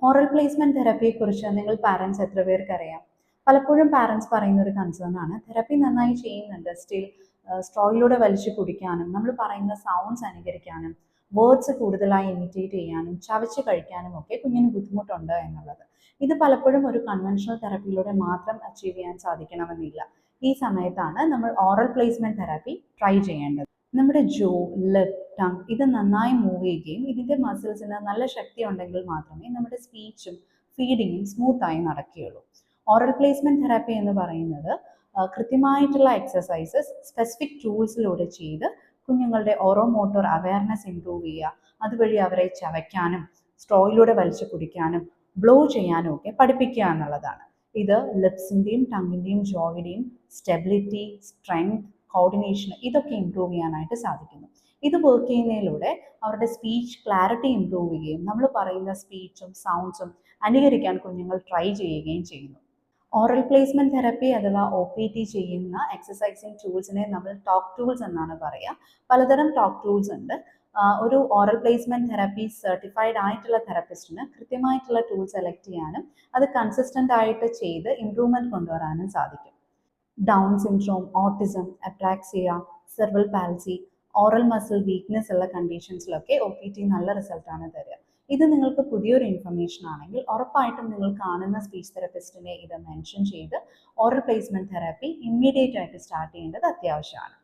Oral placement തെറപ്പിയെക്കുറിച്ച് നിങ്ങൾ parents എത്ര പേർക്കറിയാം? പലപ്പോഴും പാരൻസ് പറയുന്ന ഒരു കൺസേൺ ആണ്, തെറപ്പി നന്നായി ചെയ്യുന്നുണ്ട്, സ്റ്റിൽ സ്ട്രോയിലൂടെ വലിച്ചു കുടിക്കാനും നമ്മൾ പറയുന്ന സൗണ്ട്സ് അനുകരിക്കാനും വേർഡ്സ് കൂടുതലായി ഇമിറ്റേറ്റ് ചെയ്യാനും ചവച്ച് കഴിക്കാനും ഒക്കെ കുഞ്ഞിന് ബുദ്ധിമുട്ടുണ്ട് എന്നുള്ളത്. ഇത് പലപ്പോഴും ഒരു കൺവെൻഷണൽ തെറപ്പിയിലൂടെ മാത്രം അച്ചീവ് ചെയ്യാൻ സാധിക്കണമെന്നില്ല. ഈ സമയത്താണ് നമ്മൾ ഓറൽ പ്ലേസ്മെന്റ് തെറാപ്പി ട്രൈ ചെയ്യേണ്ടത്. നമ്മുടെ ജോ, ലിപ്പ്, ടങ് ഇത് നന്നായി മൂവ് ചെയ്യുകയും ഇതിൻ്റെ മസിൽസിന് നല്ല ശക്തി ഉണ്ടെങ്കിൽ മാത്രമേ നമ്മുടെ സ്പീച്ചും ഫീഡിങ്ങും സ്മൂത്തായി നടക്കുകയുള്ളൂ. ഓറൽ പ്ലേസ്മെന്റ് തെറാപ്പി എന്ന് പറയുന്നത് കൃത്യമായിട്ടുള്ള എക്സസൈസസ് സ്പെസിഫിക് ടൂൾസിലൂടെ ചെയ്ത് കുഞ്ഞുങ്ങളുടെ ഓറോ മോട്ടോർ അവയർനെസ് ഇംപ്രൂവ് ചെയ്യുക, അതുവഴി അവരെ ചവയ്ക്കാനും സ്ട്രോയിലൂടെ വലിച്ചു കുടിക്കാനും ബ്ലോ ചെയ്യാനും ഒക്കെ പഠിപ്പിക്കുക എന്നുള്ളതാണ്. ഇത് ലിപ്സിൻ്റെയും ടങ്ങിൻ്റെയും ജോയുടെയും സ്റ്റെബിലിറ്റി, സ്ട്രെങ്ത്, കോർഡിനേഷൻ ഇതൊക്കെ ഇംപ്രൂവ് ചെയ്യാനായിട്ട് സാധിക്കുന്നു. ഇത് വർക്ക് ചെയ്യുന്നതിലൂടെ അവരുടെ സ്പീച്ച് ക്ലാരിറ്റി ഇംപ്രൂവ് ചെയ്യുകയും നമ്മൾ പറയുന്ന സ്പീച്ചും സൗണ്ട്സും അനുകരിക്കാൻ കുഞ്ഞുങ്ങൾ ട്രൈ ചെയ്യുകയും ചെയ്യുന്നു. ഓറൽ പ്ലേസ്മെന്റ് തെറപ്പി അഥവാ OPT ചെയ്യുന്ന എക്സസൈസിങ് ടൂൾസിനെ നമ്മൾ ടോക്ക് ടൂൾസ് എന്നാണ് പറയുക. പലതരം ടോക്ക് ടൂൾസ് ഉണ്ട്. ഒരു ഓറൽ പ്ലേസ്മെന്റ് തെറപ്പി സർട്ടിഫൈഡ് ആയിട്ടുള്ള തെറപ്പിസ്റ്റിന് കൃത്യമായിട്ടുള്ള ടൂൾ സെലക്ട് ചെയ്യാനും അത് കൺസിസ്റ്റൻ്റ് ആയിട്ട് ചെയ്ത് ഇംപ്രൂവ്മെൻറ്റ് കൊണ്ടുവരാനും സാധിക്കും. Down syndrome, autism, apraxia, സെർവൽ പാൽസി, oral muscle weakness ഉള്ള കണ്ടീഷൻസിലൊക്കെ OPT നല്ല റിസൾട്ടാണ് തരിക. ഇത് നിങ്ങൾക്ക് പുതിയൊരു ഇൻഫർമേഷൻ ആണെങ്കിൽ ഉറപ്പായിട്ടും നിങ്ങൾ കാണുന്ന സ്പീച്ച് തെറപ്പിസ്റ്റിനെ ഇത് മെൻഷൻ ചെയ്ത് ഓറൽ പ്ലേസ്മെന്റ് തെറാപ്പി ഇമ്മീഡിയറ്റ് ആയിട്ട് സ്റ്റാർട്ട് ചെയ്യേണ്ടത് അത്യാവശ്യമാണ്.